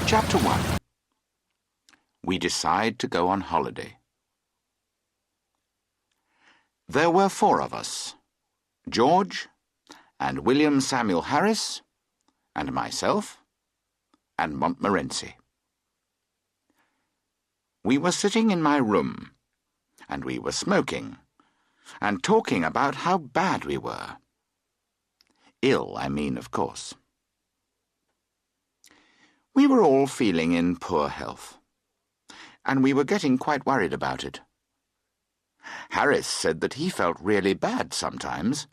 Chapter 1. We decide to go on holiday. There were 4 of us: George, and William Samuel Harris, and myself, and Montmorency. We were sitting in my room, and we were smoking, and talking about how bad we were. Ill, I mean, of course. We were all feeling in poor health, and we were getting quite worried about it. Harris said that he felt really bad sometimes,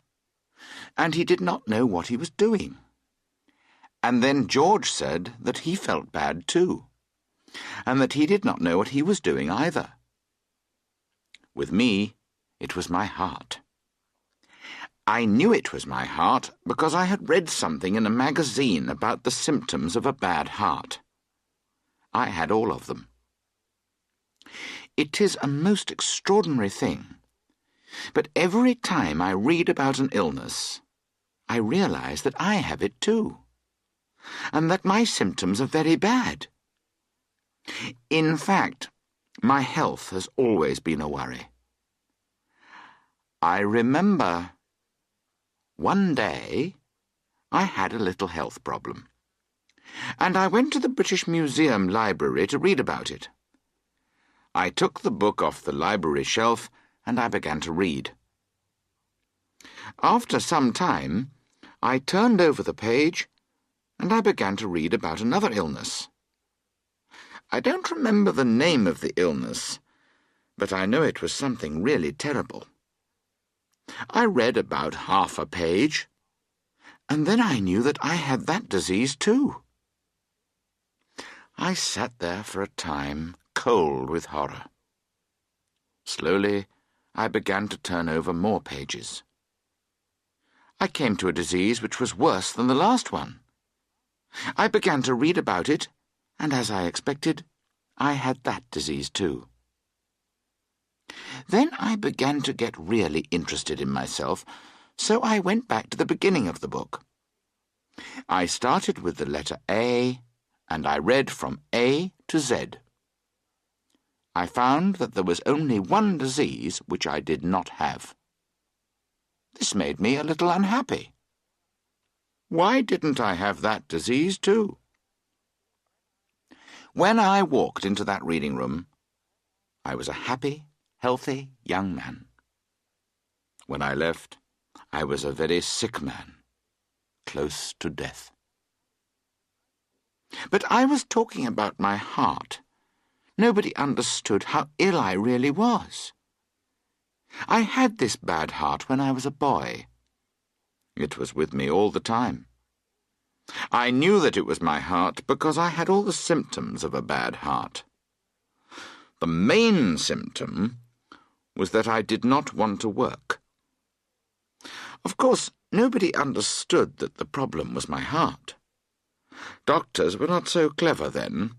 and he did not know what he was doing. And then George said that he felt bad too, and that he did not know what he was doing either. With me, it was my heart. I knew it was my heart because I had read something in a magazine about the symptoms of a bad heart. I had all of them. It is a most extraordinary thing, but every time I read about an illness, I realize that I have it too, and that my symptoms are very bad. In fact, my health has always been a worry. I remember one day I had a little health problem, and I went to the British Museum library to read about it. I took the book off the library shelf and I began to read. After some time, I turned over the page and I began to read about another illness. I don't remember the name of the illness, but I know it was something really terrible. I read about half a page, and then I knew that I had that disease too. I sat there for a time, cold with horror. Slowly, I began to turn over more pages. I came to a disease which was worse than the last one. I began to read about it, and as I expected, I had that disease too. Then I began to get really interested in myself, so I went back to the beginning of the book. I started with the letter A, and I read from A to Z. I found that there was only one disease which I did not have. This made me a little unhappy. Why didn't I have that disease too? When I walked into that reading room, I was a happy, healthy young man. When I left, I was a very sick man, close to death. But I was talking about my heart. Nobody understood how ill I really was. I had this bad heart when I was a boy. It was with me all the time. I knew that it was my heart because I had all the symptoms of a bad heart. The main symptom was that I did not want to work. Of course, nobody understood that the problem was my heart. Doctors were not so clever then.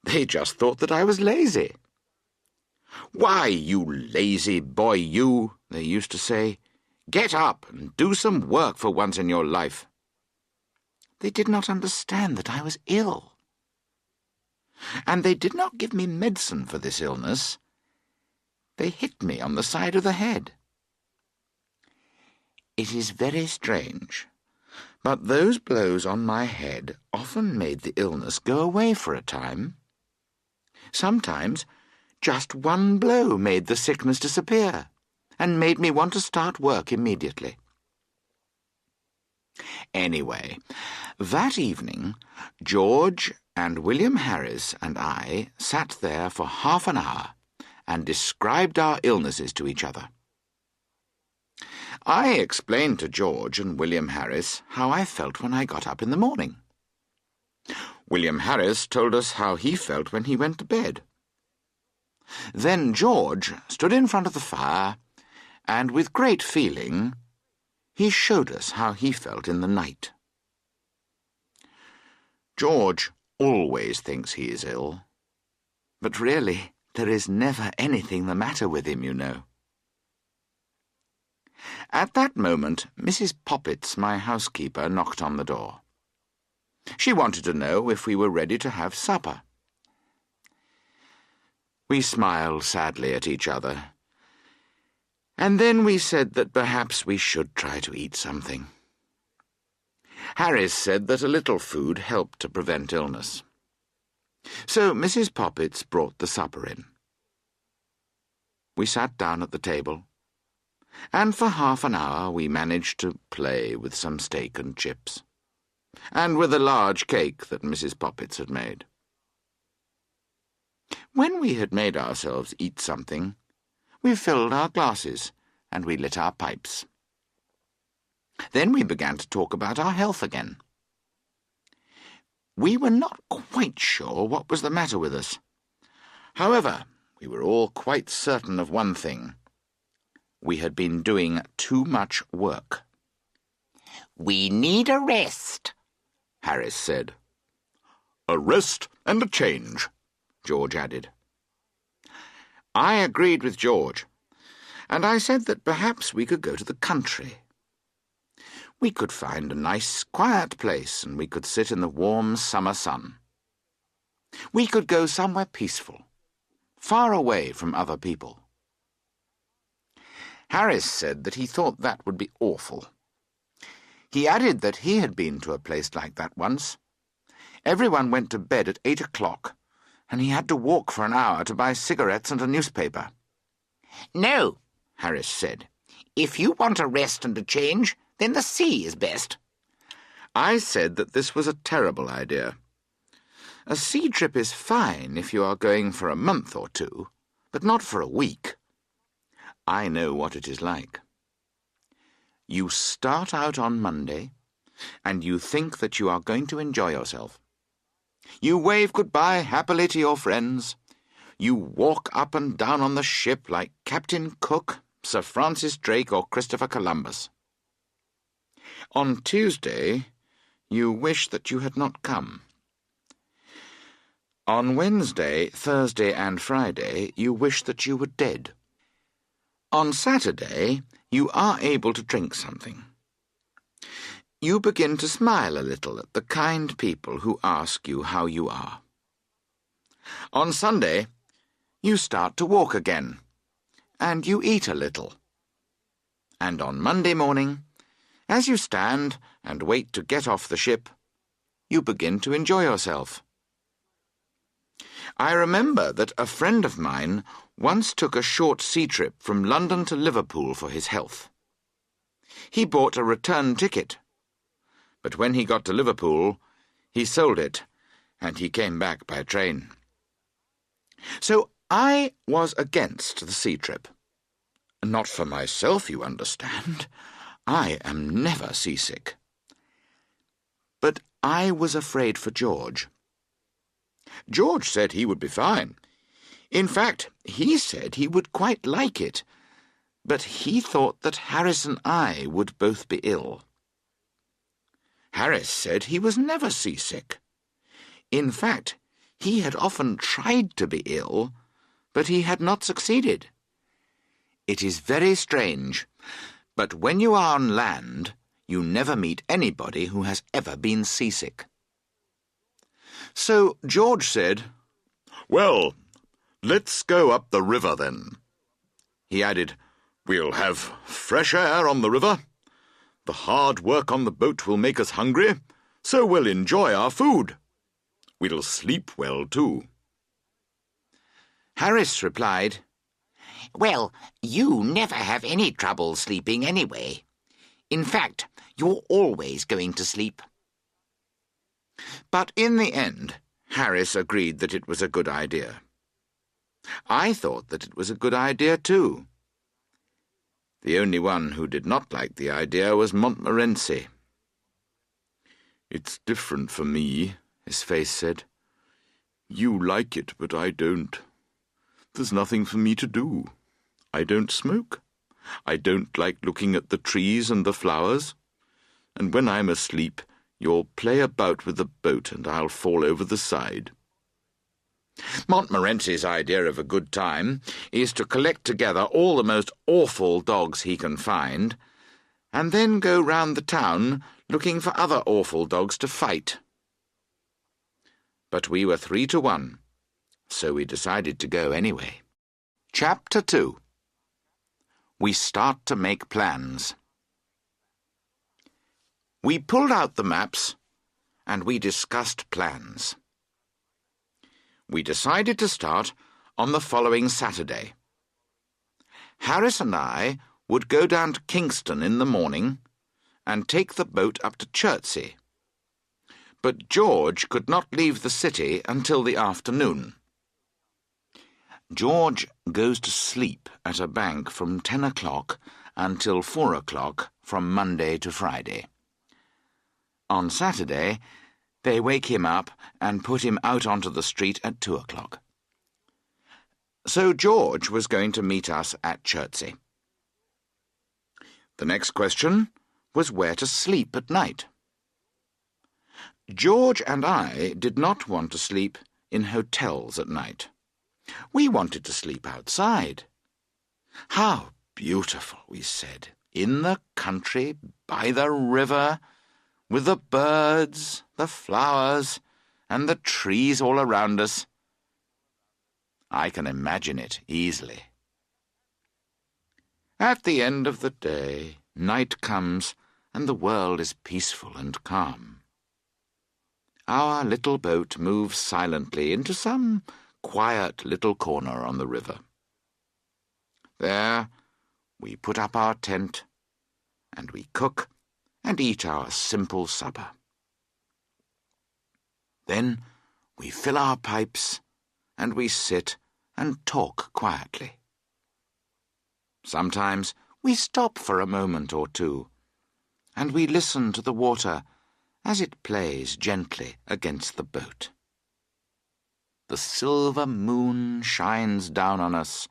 They just thought that I was lazy. "Why, you lazy boy, you," they used to say. "Get up and do some work for once in your life." They did not understand that I was ill. And they did not give me medicine for this illness. They hit me on the side of the head. It is very strange, but those blows on my head often made the illness go away for a time. Sometimes just one blow made the sickness disappear and made me want to start work immediately. Anyway, that evening, George and William Harris and I sat there for half an hour and described our illnesses to each other. I explained to George and William Harris how I felt when I got up in the morning. William Harris told us how he felt when he went to bed. Then George stood in front of the fire, and with great feeling, he showed us how he felt in the night. George always thinks he is ill, but really there is never anything the matter with him, you know. At that moment, Mrs. Poppets, my housekeeper, knocked on the door. She wanted to know if we were ready to have supper. We smiled sadly at each other, and then we said that perhaps we should try to eat something. Harris said that a little food helped to prevent illness. So Mrs. Poppets brought the supper in. We sat down at the table, and for half an hour we managed to play with some steak and chips, and with a large cake that Mrs. Poppets had made. When we had made ourselves eat something, we filled our glasses and we lit our pipes. Then we began to talk about our health again. We were not quite sure what was the matter with us. However, we were all quite certain of one thing. We had been doing too much work. "We need a rest," Harris said. "A rest and a change," George added. I agreed with George, and I said that perhaps we could go to the country. We could find a nice, quiet place, and we could sit in the warm summer sun. We could go somewhere peaceful, far away from other people. Harris said that he thought that would be awful. He added that he had been to a place like that once. Everyone went to bed at 8 o'clock, and he had to walk for an hour to buy cigarettes and a newspaper. "No," Harris said. "If you want a rest and a change, then the sea is best." I said that this was a terrible idea. A sea trip is fine if you are going for a month or two, but not for a week. I know what it is like. You start out on Monday, and you think that you are going to enjoy yourself. You wave goodbye happily to your friends. You walk up and down on the ship like Captain Cook, Sir Francis Drake, or Christopher Columbus. On Tuesday, you wish that you had not come. On Wednesday, Thursday, and Friday, you wish that you were dead. On Saturday, you are able to drink something. You begin to smile a little at the kind people who ask you how you are. On Sunday, you start to walk again, and you eat a little. And on Monday morning, as you stand and wait to get off the ship, you begin to enjoy yourself. I remember that a friend of mine once took a short sea trip from London to Liverpool for his health. He bought a return ticket, but when he got to Liverpool, he sold it, and he came back by train. So I was against the sea trip. Not for myself, you understand. I am never seasick. But I was afraid for George. George said he would be fine. In fact, he said he would quite like it, but he thought that Harris and I would both be ill. Harris said he was never seasick. In fact, he had often tried to be ill, but he had not succeeded. It is very strange, but when you are on land, you never meet anybody who has ever been seasick. So George said, "Well, let's go up the river then." He added, "We'll have fresh air on the river. The hard work on the boat will make us hungry, so we'll enjoy our food. We'll sleep well too." Harris replied, "Well, you never have any trouble sleeping anyway. In fact, you're always going to sleep." But in the end, Harris agreed that it was a good idea. I thought that it was a good idea too. The only one who did not like the idea was Montmorency. "It's different for me," his face said. "You like it, but I don't. There's nothing for me to do. I don't smoke. I don't like looking at the trees and the flowers. And when I'm asleep, you'll play about with the boat and I'll fall over the side." Montmorency's idea of a good time is to collect together all the most awful dogs he can find, and then go round the town looking for other awful dogs to fight. But we were 3-1, so we decided to go anyway. Chapter 2. We start to make plans. We pulled out the maps, and we discussed plans. We decided to start on the following Saturday. Harris and I would go down to Kingston in the morning and take the boat up to Chertsey. But George could not leave the city until the afternoon. George goes to sleep at a bank from 10 o'clock until 4 o'clock from Monday to Friday. On Saturday, they wake him up and put him out onto the street at 2 o'clock. So George was going to meet us at Chertsey. The next question was where to sleep at night. George and I did not want to sleep in hotels at night. We wanted to sleep outside. How beautiful, we said, in the country, by the river, with the birds, the flowers, and the trees all around us. I can imagine it easily. At the end of the day, night comes, and the world is peaceful and calm. Our little boat moves silently into some quiet little corner on the river. There we put up our tent, and we cook and eat our simple supper. Then we fill our pipes, and we sit and talk quietly. Sometimes we stop for a moment or two, and we listen to the water as it plays gently against the boat. The silver moon shines down on us,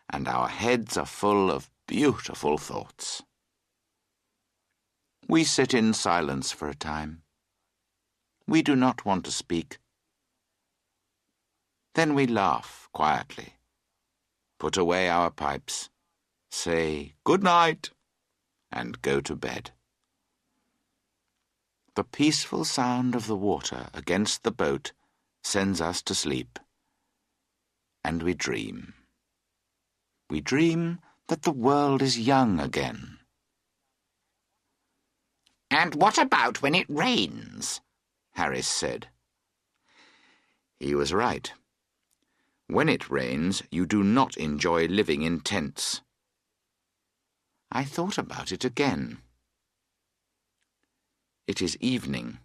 and our heads are full of beautiful thoughts. We sit in silence for a time. We do not want to speak. Then we laugh quietly, put away our pipes, say good night, and go to bed. The peaceful sound of the water against the boat sends us to sleep, and we dream. We dream that the world is young again. And what about when it rains? Harris said. He was right. When it rains, you do not enjoy living in tents. I thought about it again. It is evening.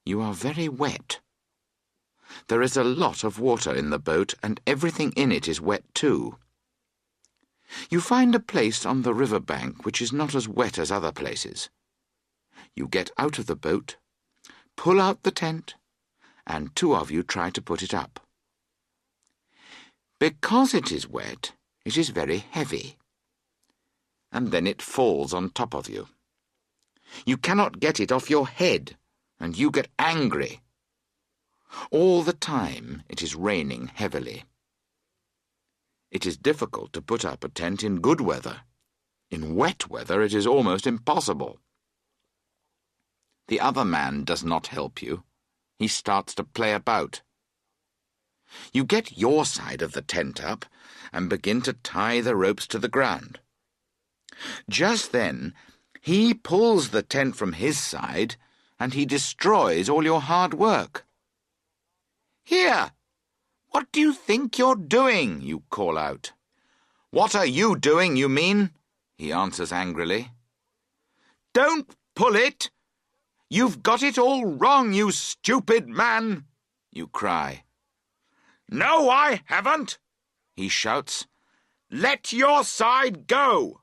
You are very wet. There is a lot of water in the boat, and everything in it is wet too. You find a place on the river bank which is not as wet as other places. You get out of the boat, pull out the tent, and 2 of you try to put it up. Because it is wet, it is very heavy, and then it falls on top of you. You cannot get it off your head, and you get angry. All the time it is raining heavily. It is difficult to put up a tent in good weather. In wet weather it is almost impossible. The other man does not help you. He starts to play about. You get your side of the tent up and begin to tie the ropes to the ground. Just then, he pulls the tent from his side and he destroys all your hard work. "Here! What do you think you're doing?" you call out. "What are you doing, you mean?" he answers angrily. "Don't pull it! You've got it all wrong, you stupid man!" you cry. "No, I haven't!" he shouts. "Let your side go!"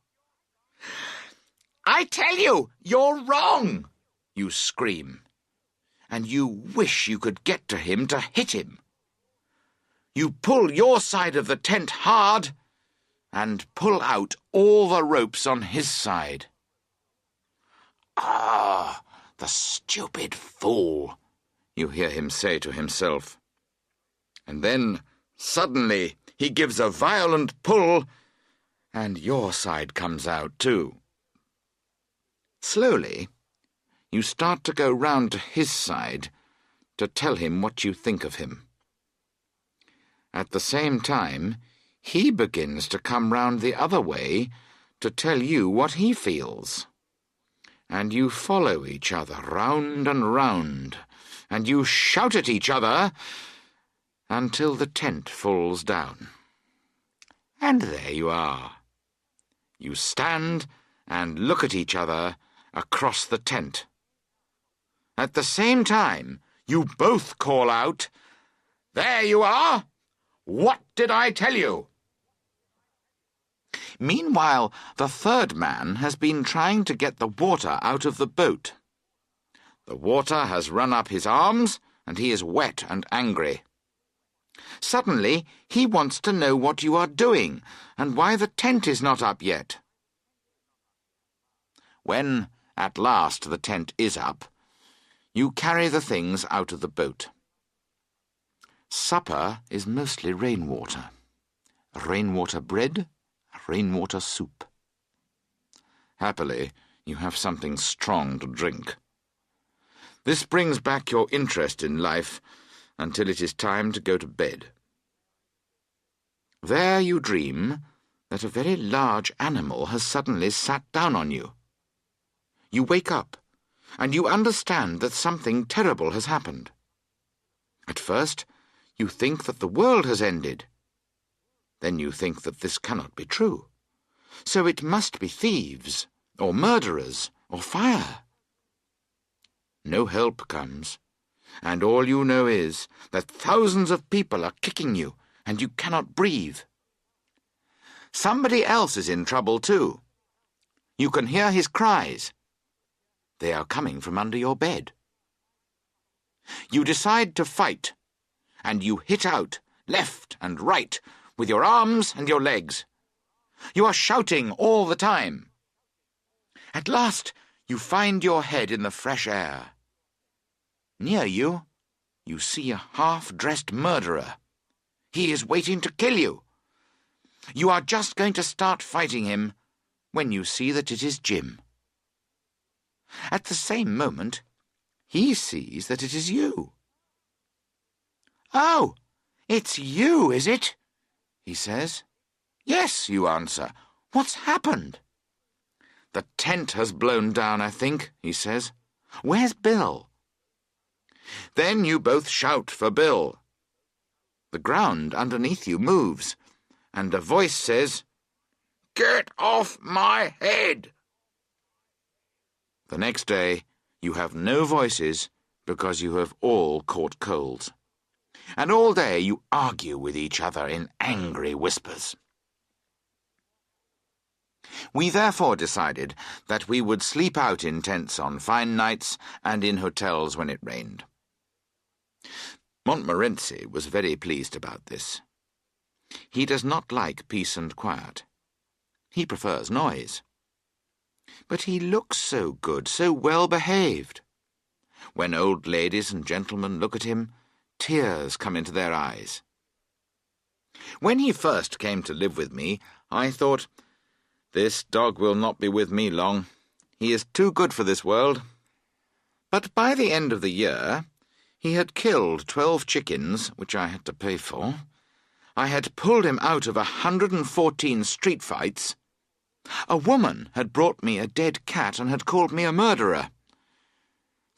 "I tell you, you're wrong!" you scream, and you wish you could get to him to hit him. You pull your side of the tent hard and pull out all the ropes on his side. "Ah, the stupid fool," you hear him say to himself. And then, suddenly, he gives a violent pull, and your side comes out too. Slowly, you start to go round to his side, to tell him what you think of him. At the same time, he begins to come round the other way to tell you what he feels. And you follow each other round and round, and you shout at each other until the tent falls down. And there you are. You stand and look at each other across the tent. At the same time, you both call out, "There you are! What did I tell you?" Meanwhile, the third man has been trying to get the water out of the boat. The water has run up his arms, and he is wet and angry. Suddenly, he wants to know what you are doing, and why the tent is not up yet. When, at last, the tent is up, you carry the things out of the boat. Supper is mostly rainwater. Rainwater bread, rainwater soup. Happily, you have something strong to drink. This brings back your interest in life until it is time to go to bed. There you dream that a very large animal has suddenly sat down on you. You wake up, and you understand that something terrible has happened. At first, you think that the world has ended. Then you think that this cannot be true. So it must be thieves, or murderers, or fire. No help comes, and all you know is that thousands of people are kicking you, and you cannot breathe. Somebody else is in trouble too. You can hear his cries. They are coming from under your bed. You decide to fight, and you hit out, left and right, with your arms and your legs. You are shouting all the time. At last, you find your head in the fresh air. Near you, you see a half-dressed murderer. He is waiting to kill you. You are just going to start fighting him when you see that it is Jim. At the same moment, he sees that it is you. "Oh, it's you, is it?" he says. "Yes," you answer. "What's happened?" "The tent has blown down, I think," he says. "Where's Bill?" Then you both shout for Bill. The ground underneath you moves, and a voice says, "Get off my head!" The next day, you have no voices because you have all caught colds. And all day you argue with each other in angry whispers. We therefore decided that we would sleep out in tents on fine nights and in hotels when it rained. Montmorency was very pleased about this. He does not like peace and quiet. He prefers noise. But he looks so good, so well behaved. When old ladies and gentlemen look at him, tears come into their eyes. When he first came to live with me, I thought, "This dog will not be with me long. He is too good for this world." But by the end of the year, he had killed 12 chickens, which I had to pay for. I had pulled him out of 114 street fights. A woman had brought me a dead cat and had called me a murderer.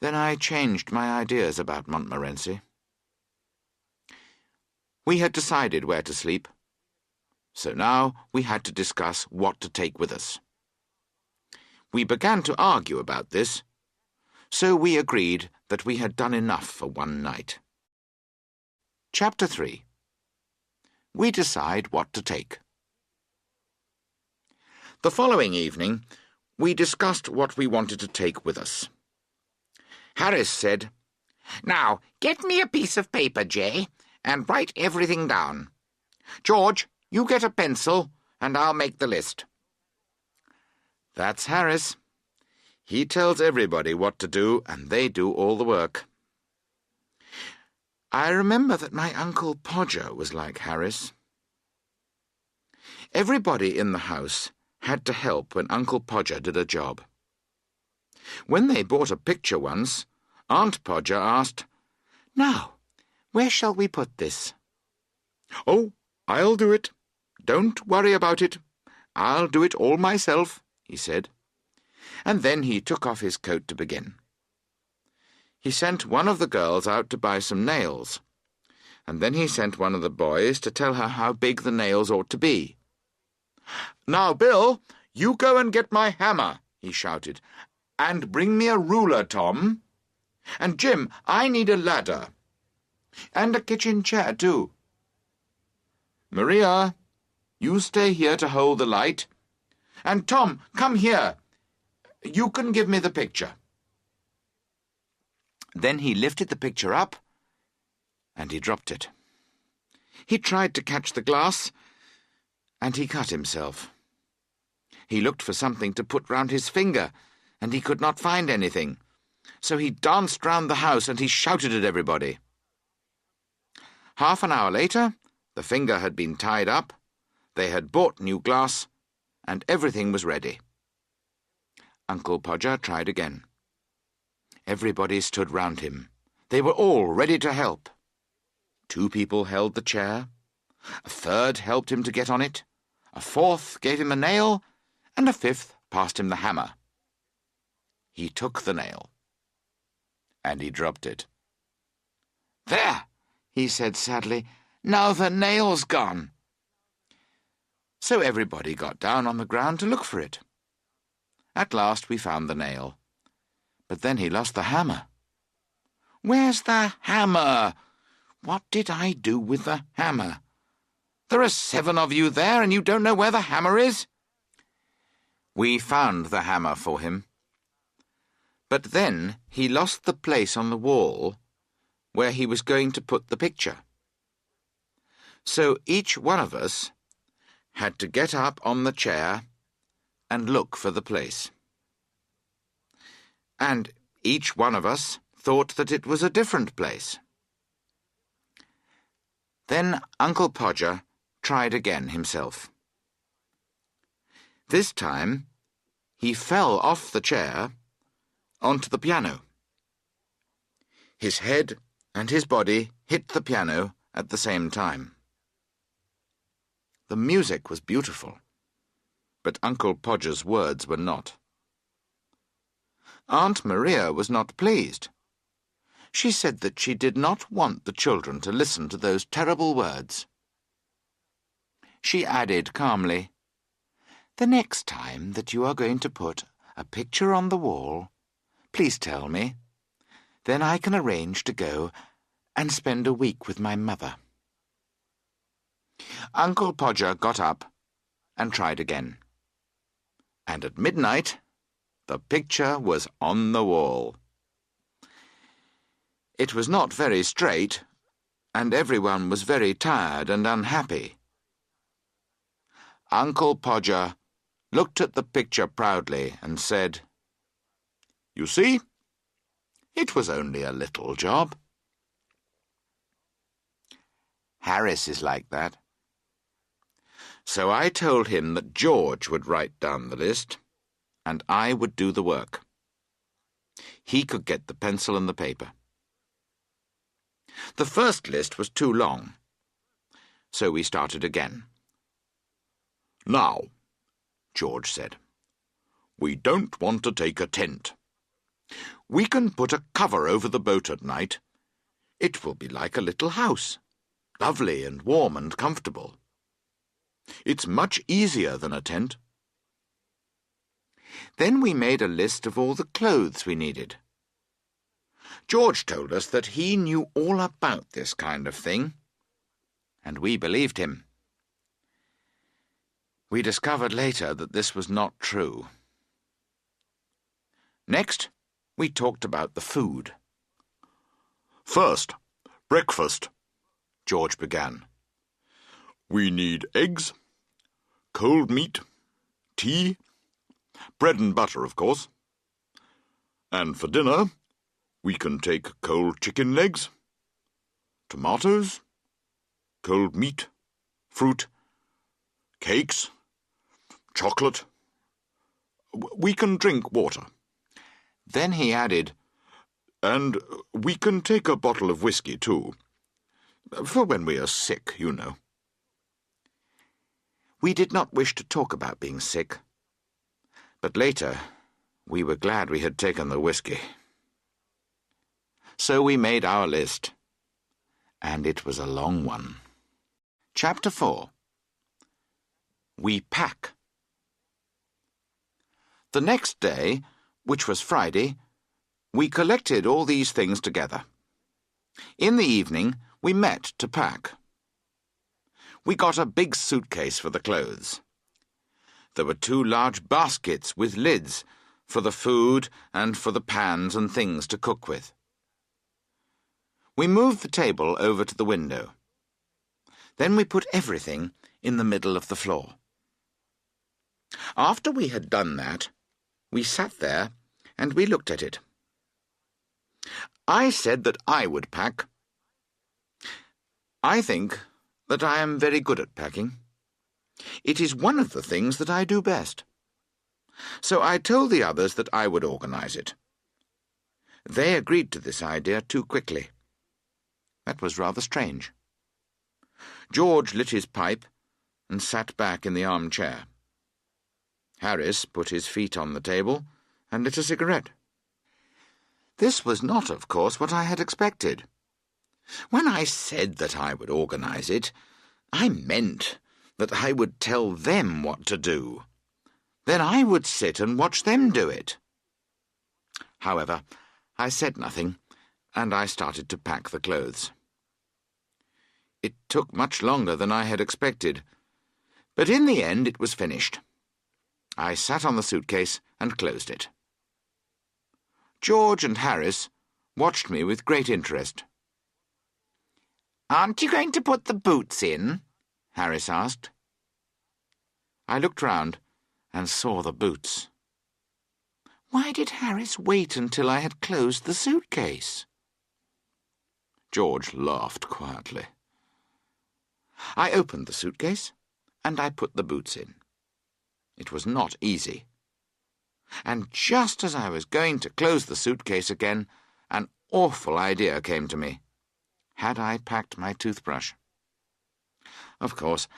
Then I changed my ideas about Montmorency. We had decided where to sleep, so now we had to discuss what to take with us. We began to argue about this, so we agreed that we had done enough for one night. Chapter 3. We decide what to take. The following evening, we discussed what we wanted to take with us. Harris said, "Now, get me a piece of paper, Jay, and write everything down. George, you get a pencil, and I'll make the list." That's Harris. He tells everybody what to do, and they do all the work. I remember that my Uncle Podger was like Harris. Everybody in the house had to help when Uncle Podger did a job. When they bought a picture once, Aunt Podger asked, Now, where shall we put this? Oh, I'll do it. Don't worry about it. I'll do it all myself, he said. And then he took off his coat to begin. He sent one of the girls out to buy some nails, and then he sent one of the boys to tell her how big the nails ought to be. "Now, Bill, you go and get my hammer," he shouted, "and bring me a ruler, Tom. And Jim, I need a ladder. And a kitchen chair, too. Maria, you stay here to hold the light. And Tom, come here. You can give me the picture." Then he lifted the picture up, and he dropped it. He tried to catch the glass, and he cut himself. He looked for something to put round his finger, and he could not find anything. So he danced round the house, and he shouted at everybody. Half an hour later, the finger had been tied up, they had bought new glass, and everything was ready. Uncle Podger tried again. Everybody stood round him. They were all ready to help. 2 people held the chair, a third helped him to get on it, a fourth gave him a nail, and a fifth passed him the hammer. He took the nail, and he dropped it. "There," he said sadly, "now the nail's gone." So everybody got down on the ground to look for it. At last we found the nail. But then he lost the hammer. "Where's the hammer? What did I do with the hammer? There are 7 of you there, and you don't know where the hammer is?" We found the hammer for him. But then he lost the place on the wall where he was going to put the picture. So each one of us had to get up on the chair and look for the place. And each one of us thought that it was a different place. Then Uncle Podger tried again himself. This time he fell off the chair onto the piano. His head and his body hit the piano at the same time. The music was beautiful, but Uncle Podger's words were not. Aunt Maria was not pleased. She said that she did not want the children to listen to those terrible words. She added calmly, "The next time that you are going to put a picture on the wall, please tell me. Then I can arrange to go and spend a week with my mother." Uncle Podger got up and tried again. And at midnight, the picture was on the wall. It was not very straight, and everyone was very tired and unhappy. Uncle Podger looked at the picture proudly and said, "You see, it was only a little job." Harris is like that. So I told him that George would write down the list, and I would do the work. He could get the pencil and the paper. The first list was too long, so we started again. "Now," George said, "we don't want to take a tent. We can put a cover over the boat at night. It will be like a little house, lovely and warm and comfortable. It's much easier than a tent." Then we made a list of all the clothes we needed. George told us that he knew all about this kind of thing, and we believed him. We discovered later that this was not true. Next, we talked about the food. "First, breakfast," George began. "We need eggs, cold meat, tea, bread and butter, of course. And for dinner, we can take cold chicken legs, tomatoes, cold meat, fruit, cakes, chocolate. We can drink water." Then he added, And we can take a bottle of whiskey, too. For when we are sick, you know. We did not wish to talk about being sick, but later we were glad we had taken the whiskey. So we made our list, and it was a long one. Chapter 4. We Pack. The next day, which was Friday, we collected all these things together. In the evening, we met to pack. We got a big suitcase for the clothes. There were 2 large baskets with lids for the food and for the pans and things to cook with. We moved the table over to the window. Then we put everything in the middle of the floor. After we had done that, we sat there and we looked at it. I said that I would pack. I think that I am very good at packing. It is one of the things that I do best. So I told the others that I would organize it. They agreed to this idea too quickly. That was rather strange. George lit his pipe and sat back in the armchair. Harris put his feet on the table and lit a cigarette. This was not, of course, what I had expected. When I said that I would organize it, I meant that I would tell them what to do. Then I would sit and watch them do it. However, I said nothing, and I started to pack the clothes. It took much longer than I had expected, but in the end it was finished. I sat on the suitcase and closed it. George and Harris watched me with great interest. "Aren't you going to put the boots in?" Harris asked. I looked round and saw the boots. Why did Harris wait until I had closed the suitcase? George laughed quietly. I opened the suitcase and I put the boots in. It was not easy. And just as I was going to close the suitcase again, an awful idea came to me. Had I packed my toothbrush? Of course,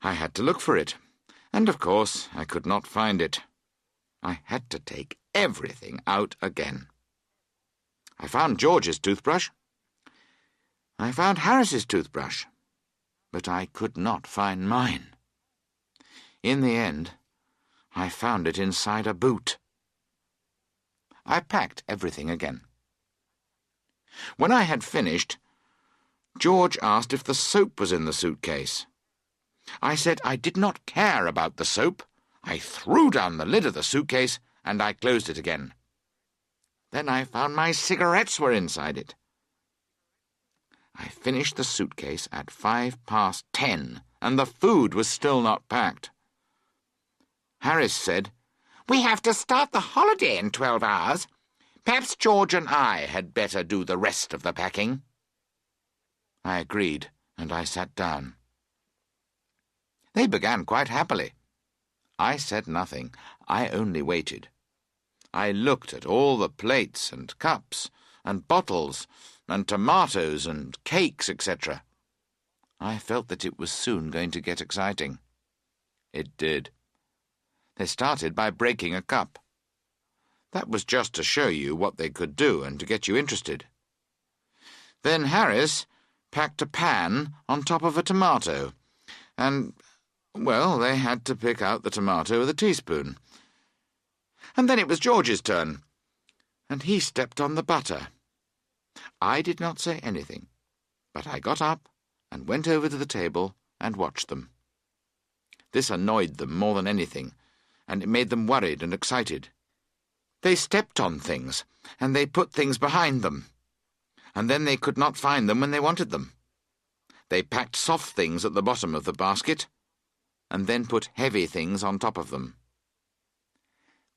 I had to look for it, and of course I could not find it. I had to take everything out again. I found George's toothbrush. I found Harris's toothbrush, but I could not find mine. In the end, I found it inside a boot. I packed everything again. When I had finished, George asked if the soap was in the suitcase. I said I did not care about the soap. I threw down the lid of the suitcase and I closed it again. Then I found my cigarettes were inside it. I finished the suitcase at 10:05, and the food was still not packed. Harris said, "We have to start the holiday in 12 hours. Perhaps George and I had better do the rest of the packing." I agreed, and I sat down. They began quite happily. I said nothing. I only waited. I looked at all the plates and cups and bottles and tomatoes and cakes, etc. I felt that it was soon going to get exciting. It did. They started by breaking a cup. That was just to show you what they could do and to get you interested. Then Harris packed a pan on top of a tomato, and, well, they had to pick out the tomato with a teaspoon. And then it was George's turn, and he stepped on the butter. I did not say anything, but I got up and went over to the table and watched them. This annoyed them more than anything, and it made them worried and excited. They stepped on things, and they put things behind them, and then they could not find them when they wanted them. They packed soft things at the bottom of the basket, and then put heavy things on top of them.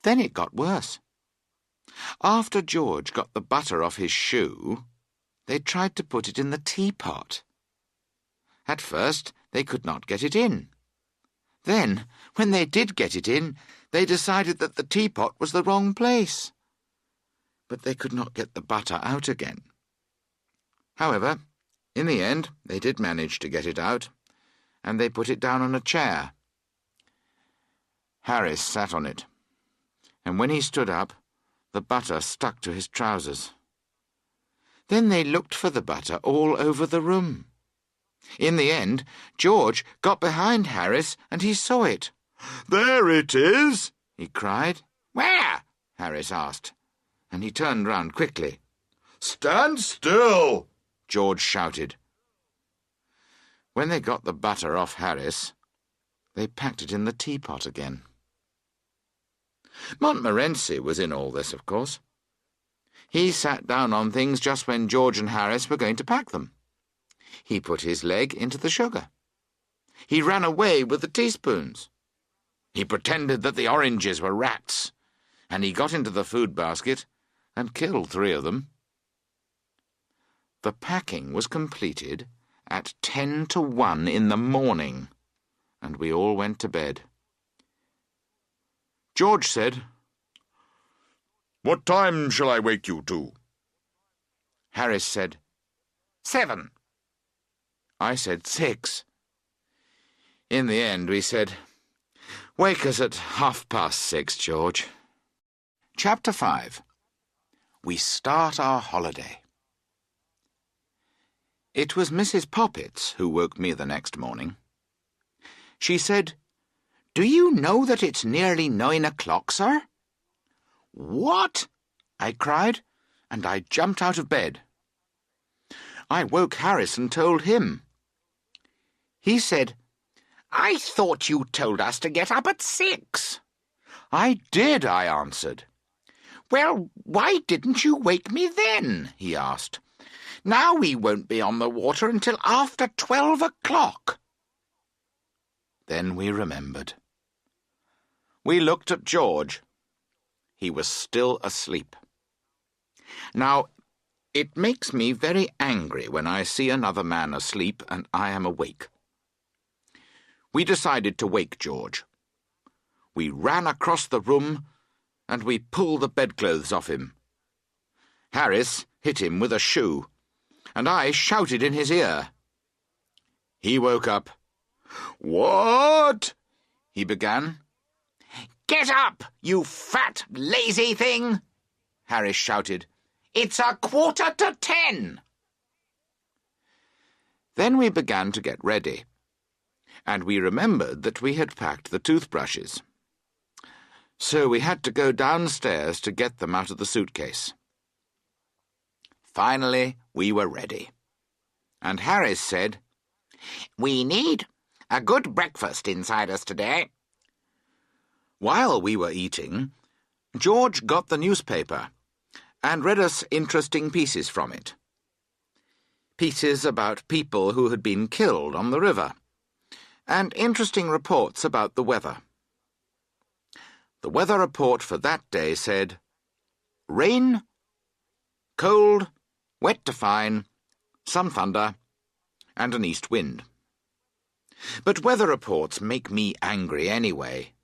Then it got worse. After George got the butter off his shoe, they tried to put it in the teapot. At first, they could not get it in. Then, when they did get it in, they decided that the teapot was the wrong place. but they could not get the butter out again. However, in the end, they did manage to get it out, and they put it down on a chair. Harris sat on it, and when he stood up, the butter stuck to his trousers. Then they looked for the butter all over the room. In the end, George got behind Harris, and he saw it. "There it is!" he cried. Where? Harris asked, and he turned round quickly. "Stand still!" George shouted. When they got the butter off Harris, they packed it in the teapot again. Montmorency was in all this, of course. He sat down on things just when George and Harris were going to pack them. He put his leg into the sugar. He ran away with the teaspoons. He pretended that the oranges were rats, and he got into the food basket and killed 3 of them. The packing was completed at 1:50 in the morning, and we all went to bed. George said, "What time shall I wake you to?" Harris said, 7. I said 6. In the end, we said, "Wake us at 6:30, George." Chapter 5. We start our holiday. It was Mrs. Poppets who woke me the next morning. She said, "Do you know that it's nearly 9 o'clock, sir?" "What?" I cried, and I jumped out of bed. I woke Harris and told him. He said, I thought you told us to get up at 6. "I did," I answered. Well, why didn't you wake me then? He asked. Now we won't be on the water until after 12 o'clock. Then we remembered. We looked at George. He was still asleep. Now, it makes me very angry when I see another man asleep and I am awake. We decided to wake George. We ran across the room and we pulled the bedclothes off him. Harris hit him with a shoe, and I shouted in his ear. He woke up. "What?" he began. "Get up, you fat, lazy thing!" Harris shouted. "It's 9:45. Then we began to get ready, and we remembered that we had packed the toothbrushes. So we had to go downstairs to get them out of the suitcase. Finally, we were ready, and Harris said, "We need a good breakfast inside us today." While we were eating, George got the newspaper and read us interesting pieces from it. Pieces about people who had been killed on the river, and interesting reports about the weather. The weather report for that day said, rain, cold, wet to fine, some thunder, and an east wind. But weather reports make me angry anyway.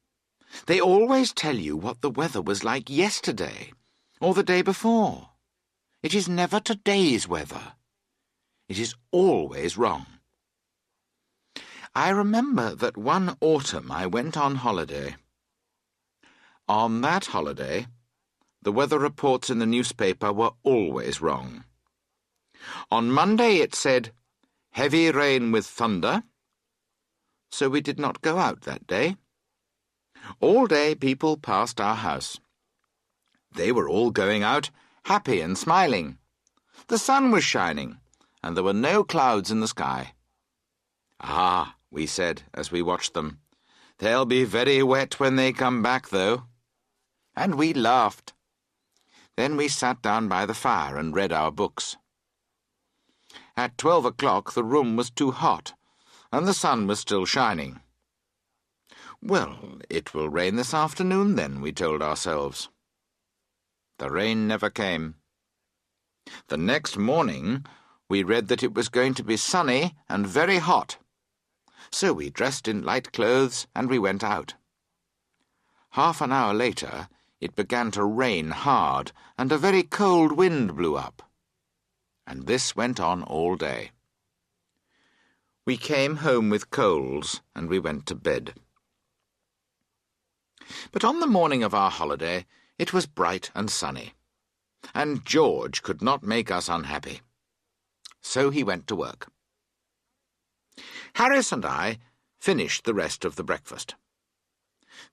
They always tell you what the weather was like yesterday, or the day before. It is never today's weather. It is always wrong. I remember that one autumn I went on holiday. On that holiday, the weather reports in the newspaper were always wrong. On Monday it said, heavy rain with thunder, so we did not go out that day. All day people passed our house. They were all going out, happy and smiling. The sun was shining, and there were no clouds in the sky. "Ah," we said as we watched them, "they'll be very wet when they come back, though." And we laughed. Then we sat down by the fire and read our books. At 12 o'clock the room was too hot, and the sun was still shining. "Well, it will rain this afternoon then," we told ourselves. The rain never came. The next morning we read that it was going to be sunny and very hot. So we dressed in light clothes and we went out. Half an hour later it began to rain hard, and a very cold wind blew up. And this went on all day. We came home with colds, and we went to bed. But on the morning of our holiday, it was bright and sunny, and George could not make us unhappy. So he went to work. Harris and I finished the rest of the breakfast.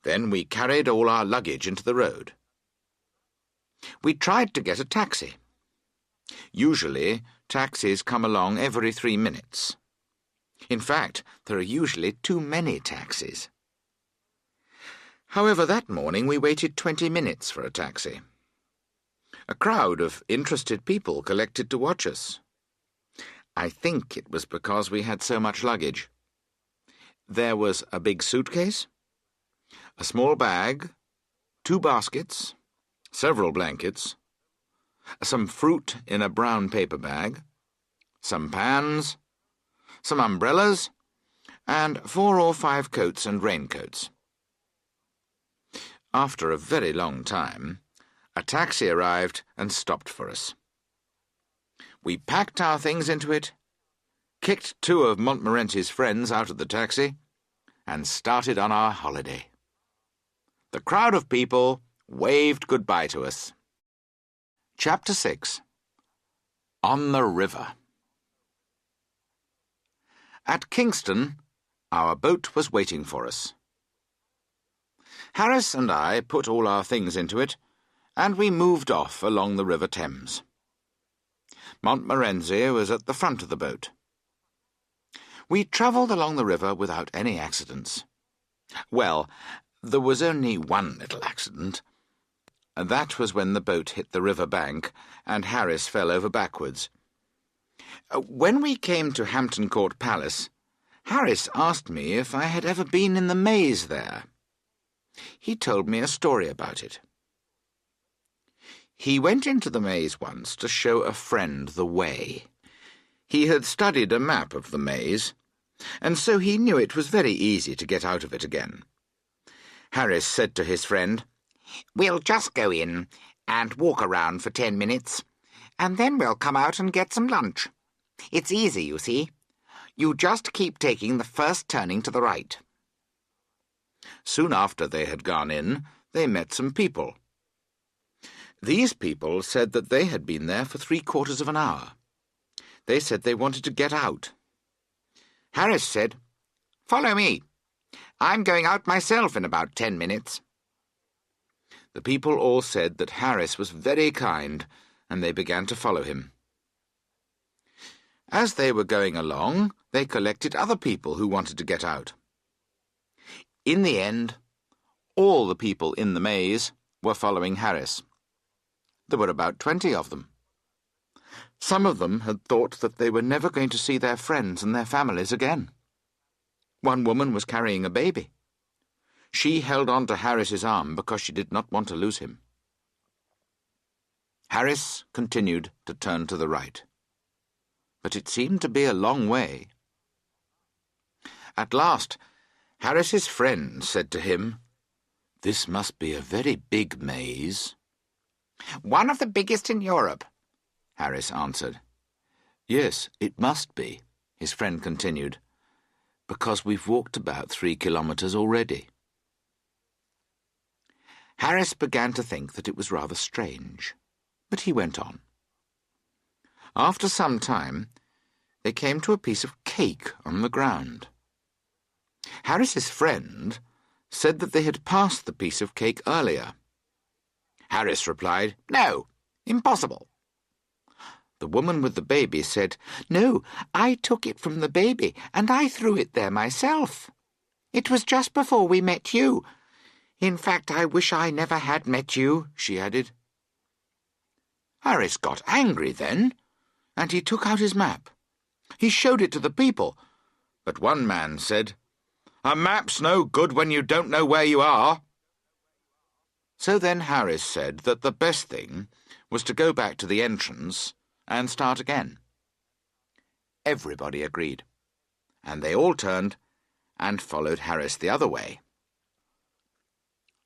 Then we carried all our luggage into the road. We tried to get a taxi. Usually, taxis come along every 3 minutes. In fact, there are usually too many taxis. However, that morning we waited 20 minutes for a taxi. A crowd of interested people collected to watch us. I think it was because we had so much luggage. There was a big suitcase, a small bag, 2 baskets, several blankets, some fruit in a brown paper bag, some pans, some umbrellas, and 4 or 5 coats and raincoats. After a very long time, a taxi arrived and stopped for us. We packed our things into it, kicked 2 of Montmorency's friends out of the taxi, and started on our holiday. The crowd of people waved goodbye to us. Chapter 6. On the River. At Kingston, our boat was waiting for us. Harris and I put all our things into it, and we moved off along the River Thames. Montmorency was at the front of the boat. We travelled along the river without any accidents. Well, there was only one little accident. That was when the boat hit the river bank and Harris fell over backwards. When we came to Hampton Court Palace, Harris asked me if I had ever been in the maze there. He told me a story about it. He went into the maze once to show a friend the way. He had studied a map of the maze, and so he knew it was very easy to get out of it again. Harris said to his friend, "We'll just go in and walk around for 10 minutes, and then we'll come out and get some lunch. It's easy, you see. You just keep taking the first turning to the right." Soon after they had gone in, they met some people. These people said that they had been there for 3/4 of an hour. They said they wanted to get out. Harris said, "Follow me. I'm going out myself in about 10 minutes." The people all said that Harris was very kind, and they began to follow him. As they were going along, they collected other people who wanted to get out. In the end, all the people in the maze were following Harris. There were about 20 of them. Some of them had thought that they were never going to see their friends and their families again. One woman was carrying a baby. She held on to Harris's arm because she did not want to lose him. Harris continued to turn to the right, but it seemed to be a long way. At last, Harris's friend said to him, "This must be a very big maze." "One of the biggest in Europe," Harris answered. "Yes, it must be," his friend continued, "because we've walked about 3 kilometres already." Harris began to think that it was rather strange, but he went on. After some time, they came to a piece of cake on the ground. Harris's friend said that they had passed the piece of cake earlier. Harris replied, "No, impossible." The woman with the baby said, "No, I took it from the baby, and I threw it there myself. It was just before we met you. In fact, I wish I never had met you," she added. Harris got angry then, and he took out his map. He showed it to the people, but one man said, "A map's no good when you don't know where you are." So then Harris said that the best thing was to go back to the entrance and start again. Everybody agreed, and they all turned and followed Harris the other way.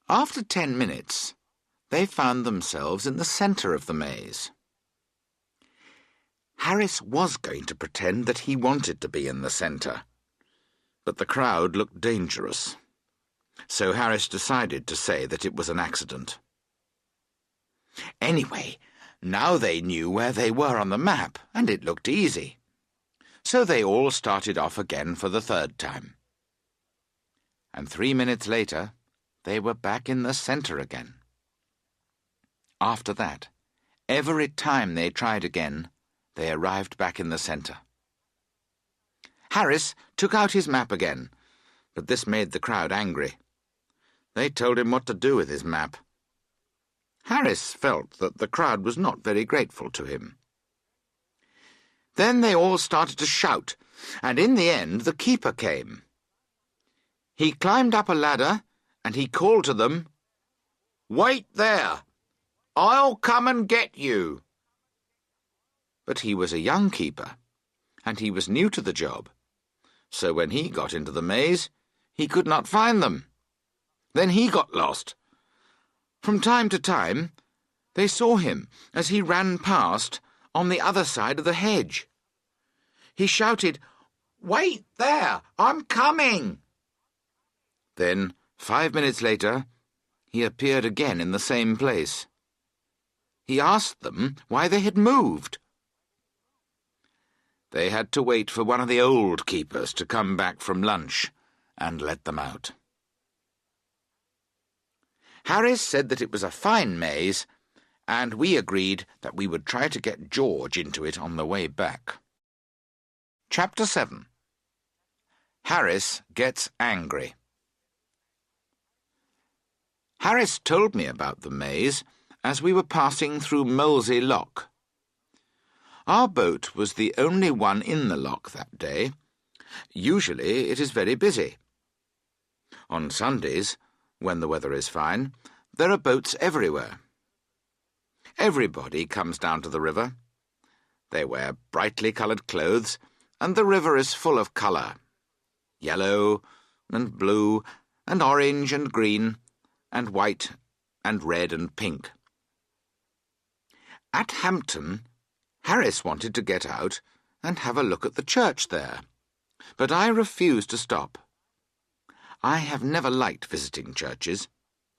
After 10 minutes, they found themselves in the centre of the maze. Harris was going to pretend that he wanted to be in the centre, but the crowd looked dangerous, so Harris decided to say that it was an accident. Anyway, now they knew where they were on the map, and it looked easy. So they all started off again for the third time. And 3 minutes later, they were back in the centre again. After that, every time they tried again, they arrived back in the centre. Harris took out his map again, but this made the crowd angry. They told him what to do with his map. Harris felt that the crowd was not very grateful to him. Then they all started to shout, and in the end the keeper came. He climbed up a ladder, and he called to them, "Wait there! I'll come and get you!" But he was a young keeper, and he was new to the job, so when he got into the maze, he could not find them. Then he got lost. From time to time, they saw him as he ran past on the other side of the hedge. He shouted, "Wait there! I'm coming!" Then, 5 minutes later, he appeared again in the same place. He asked them why they had moved. They had to wait for one of the old keepers to come back from lunch and let them out. Harris said that it was a fine maze, and we agreed that we would try to get George into it on the way back. Chapter 7. Harris Gets Angry. Harris told me about the maze as we were passing through Molesey Lock. Our boat was the only one in the lock that day. Usually it is very busy. On Sundays, when the weather is fine, there are boats everywhere. Everybody comes down to the river. They wear brightly coloured clothes, and the river is full of colour. Yellow and blue and orange and green and white and red and pink. At Hampton, Harris wanted to get out and have a look at the church there, but I refused to stop. I have never liked visiting churches,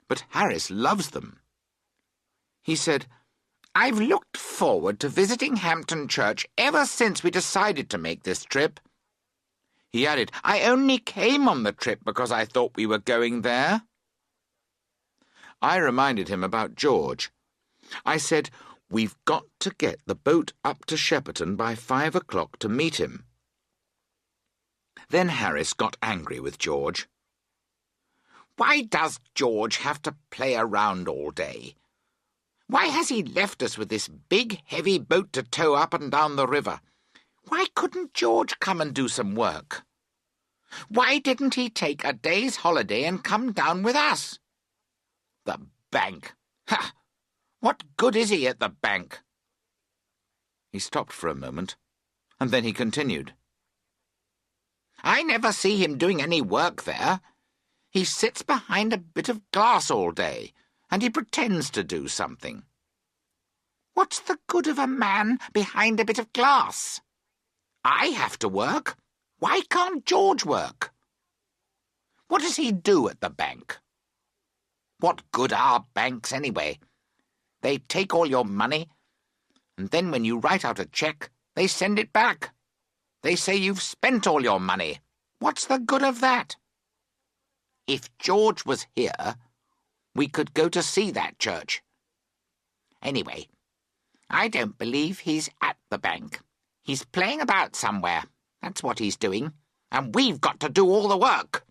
but Harris loves them. He said, "I've looked forward to visiting Hampton Church ever since we decided to make this trip." He added, "I only came on the trip because I thought we were going there." I reminded him about George. I said, "We've got to get the boat up to Shepperton by 5 o'clock to meet him." Then Harris got angry with George. "Why does George have to play around all day? Why has he left us with this big, heavy boat to tow up and down the river? Why couldn't George come and do some work? Why didn't he take a day's holiday and come down with us? The bank! Ha! What good is he at the bank?" He stopped for a moment, and then he continued. "I never see him doing any work there. He sits behind a bit of glass all day, and he pretends to do something. What's the good of a man behind a bit of glass? I have to work. Why can't George work? What does he do at the bank? What good are banks anyway? They take all your money, and then when you write out a cheque, they send it back. They say you've spent all your money. What's the good of that? If George was here, we could go to see that church. Anyway, I don't believe he's at the bank. He's playing about somewhere. That's what he's doing. And we've got to do all the work.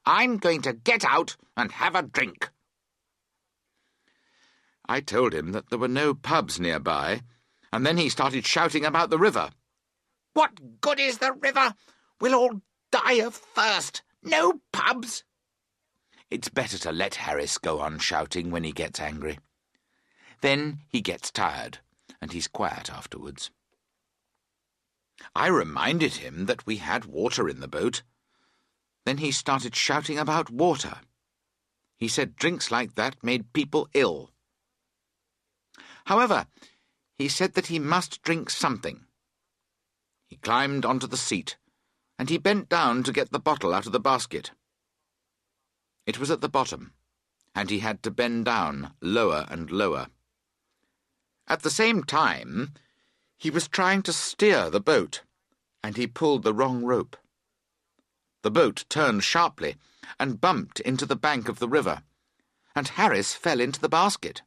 I'm going to get out and have a drink." I told him that there were no pubs nearby, and then he started shouting about the river. "What good is the river? We'll all die of thirst. No pubs." It's better to let Harris go on shouting when he gets angry. Then he gets tired, and he's quiet afterwards. I reminded him that we had water in the boat. Then he started shouting about water. He said drinks like that made people ill. However, he said that he must drink something. He climbed onto the seat, and he bent down to get the bottle out of the basket. It was at the bottom, and he had to bend down lower and lower. At the same time, he was trying to steer the boat, and he pulled the wrong rope. The boat turned sharply and bumped into the bank of the river, and Harris fell into the basket.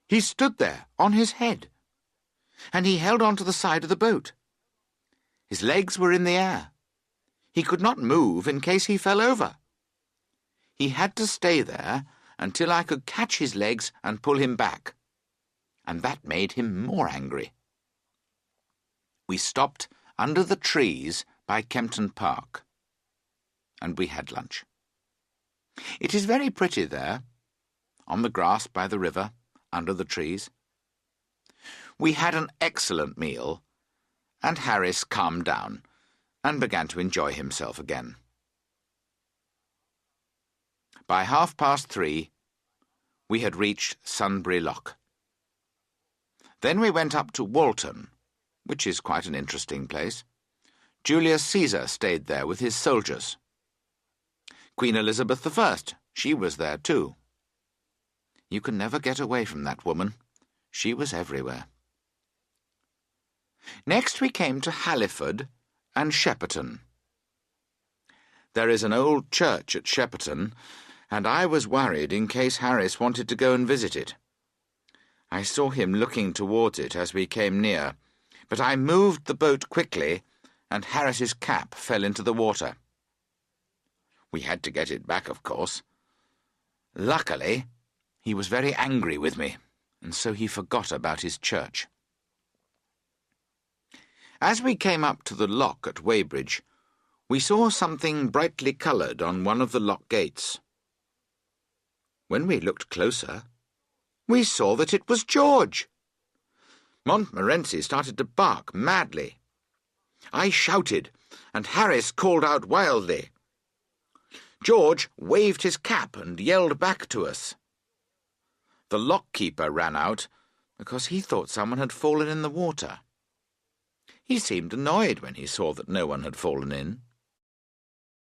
He stood there on his head, and he held on to the side of the boat. His legs were in the air. He could not move in case he fell over. He had to stay there until I could catch his legs and pull him back, and that made him more angry. We stopped under the trees by Kempton Park, and we had lunch. It is very pretty there, on the grass by the river, under the trees. We had an excellent meal, and Harris calmed down and began to enjoy himself again. By 3:30, we had reached Sunbury Lock. Then we went up to Walton, which is quite an interesting place. Julius Caesar stayed there with his soldiers. Queen Elizabeth I, she was there too. You can never get away from that woman. She was everywhere. Next we came to Halliford and Shepperton. There is an old church at Shepperton, and I was worried in case Harris wanted to go and visit it. I saw him looking towards it as we came near, but I moved the boat quickly, and Harris's cap fell into the water. We had to get it back, of course. Luckily, he was very angry with me, and so he forgot about his church. As we came up to the lock at Weybridge, we saw something brightly coloured on one of the lock gates. When we looked closer, we saw that it was George. Montmorency started to bark madly. I shouted, and Harris called out wildly. George waved his cap and yelled back to us. The lock-keeper ran out because he thought someone had fallen in the water. He seemed annoyed when he saw that no one had fallen in.